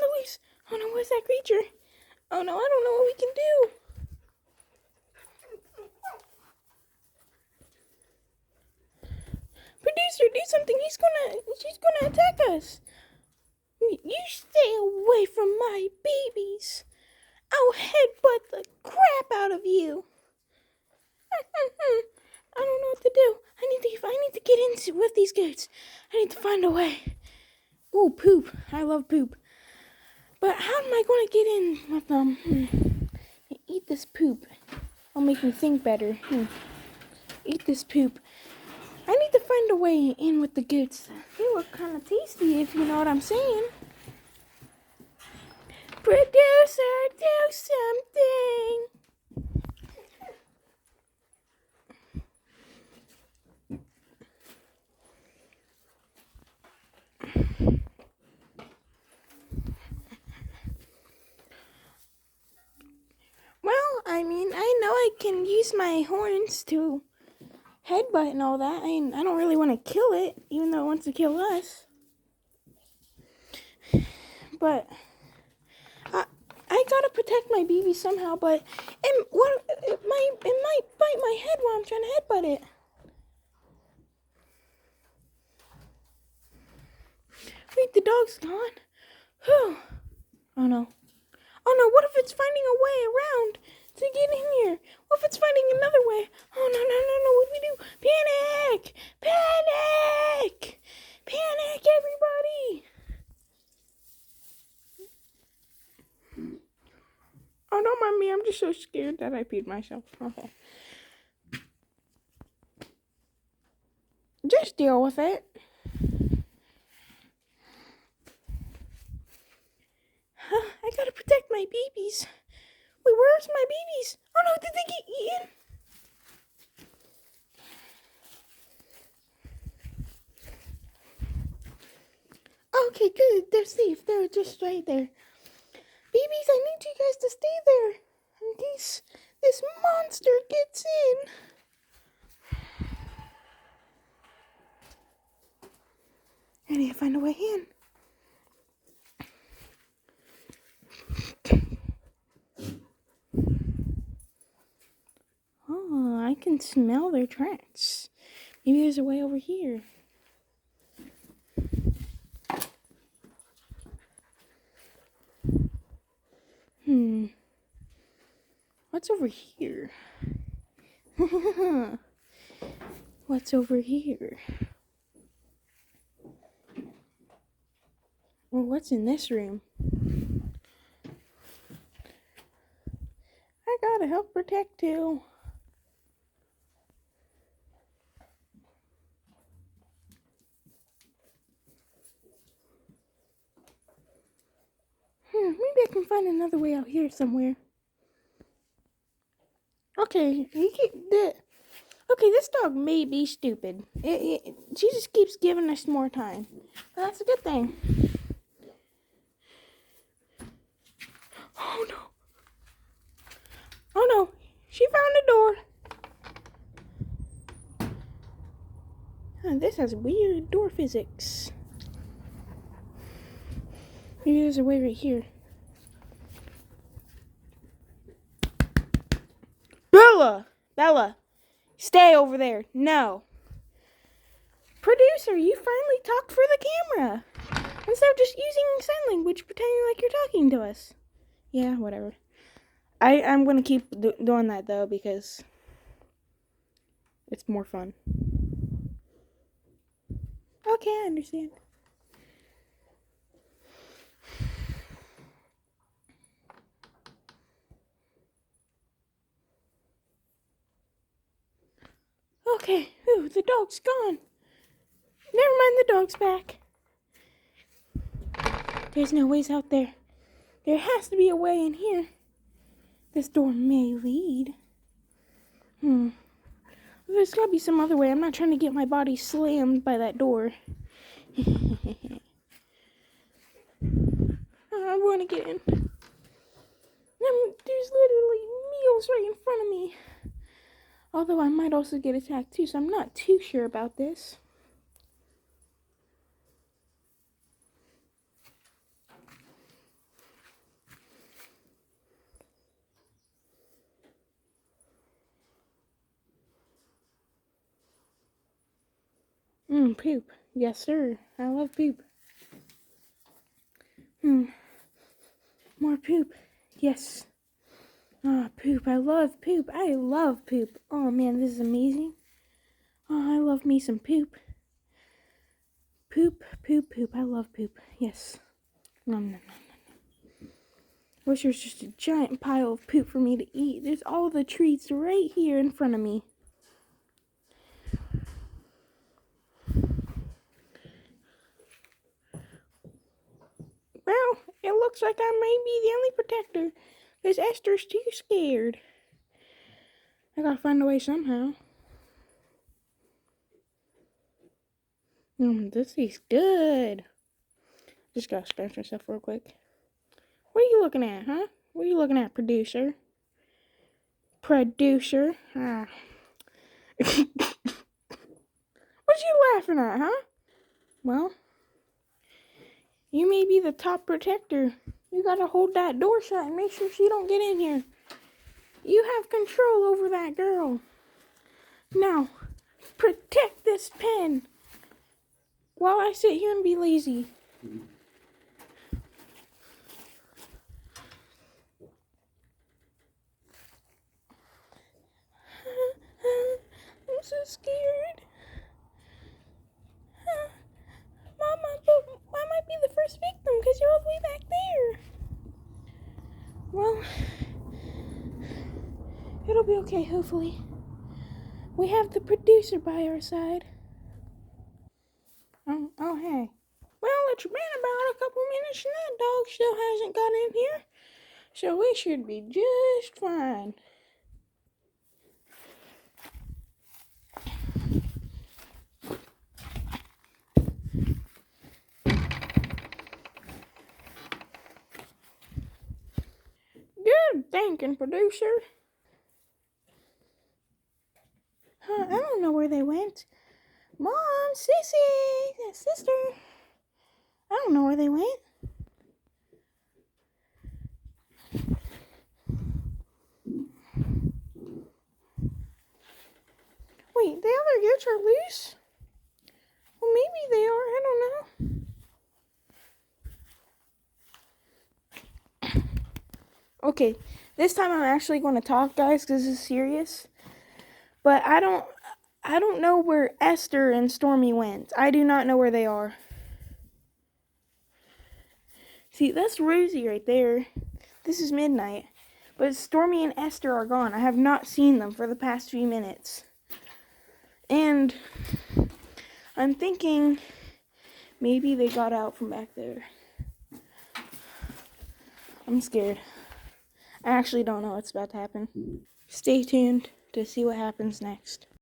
the leaves. Oh no, what's that creature? Oh no, I don't know what we can do. Producer, do something. She's gonna attack us. You stay away from my babies. I'll headbutt the crap out of you. I don't know what to do. I need to get in with these goats. I need to find a way. Ooh, poop. I love poop. But how am I going to get in with them? Eat this poop. It'll make me think better. Eat this poop. I need to find a way in with the goats. They look kind of tasty, if you know what I'm saying. Producer, do something. Well, I mean, I know I can use my horns to headbutt and all that. I mean, I don't really want to kill it, even though it wants to kill us. But I gotta protect my baby somehow. But it might bite my head while I'm trying to headbutt it. Wait, the dog's gone. Whew. Oh no. Oh no, what if it's finding a way around to get in here? What if it's finding another way? Oh no, what do we do? Panic! Panic! Panic, everybody! Oh, don't mind me, I'm just so scared that I peed myself. Okay. Just deal with it. I gotta protect my babies. Wait, where's my babies? Oh no, did they get eaten? Okay, good. They're safe. They're just right there. Babies, I need you guys to stay there in case this monster gets in. I need to find a way in. Oh, I can smell their tracks. Maybe there's a way over here. What's over here? What's over here? Well, what's in this room? I gotta help protect too. Maybe I can find another way out here somewhere. Okay, this dog may be stupid. She just keeps giving us more time. But that's a good thing. Oh no. Oh no. She found a door. This has weird door physics. Maybe there's a way right here. Bella, stay over there. No. Producer, you finally talked for the camera. Instead of just using sign language, pretending like you're talking to us. Yeah, whatever. I'm going to keep doing that, though, because it's more fun. Okay, I understand. Okay, ooh, the dog's gone. Never mind, the dog's back. There's no ways out there. There has to be a way in here. This door may lead. There's gotta be some other way. I'm not trying to get my body slammed by that door. I want to get in. There's literally meals right in front of me. Although I might also get attacked too, so I'm not too sure about this. Poop. Yes, sir. I love poop. More poop. Yes. Ah, poop. I love poop. I love poop. Oh, man, this is amazing. Oh, I love me some poop. Poop, poop, poop. I love poop. Yes. Nom, nom, nom. Wish there's just a giant pile of poop for me to eat. There's all the treats right here in front of me. Well, it looks like I may be the only protector, because Esther's too scared. I gotta find a way somehow. This tastes good. Just gotta scratch myself real quick. What are you looking at, huh? What are you looking at, producer? Producer? Ah. What you laughing at, huh? Well, you may be the top protector. You gotta hold that door shut and make sure she don't get in here. You have control over that girl. Now, protect this pen while I sit here and be lazy. I'm so scared. Mama, but I might be the first victim because you're all the way back there. Well, it'll be okay, hopefully. We have the producer by our side. Oh, hey. Well, it's been about a couple minutes and that dog still hasn't got in here. So we should be just fine. Good thinking, producer. I don't know where they went. Mom, Sissy, sister. I don't know where they went. Wait, the other goats are loose? Well, maybe they are. I don't know. Okay, this time I'm actually going to talk, guys, because this is serious. But I don't know where Esther and Stormy went. I do not know where they are. See, that's Rosie right there. This is midnight. But Stormy and Esther are gone. I have not seen them for the past few minutes. And I'm thinking maybe they got out from back there. I'm scared. I actually don't know what's about to happen. Stay tuned to see what happens next.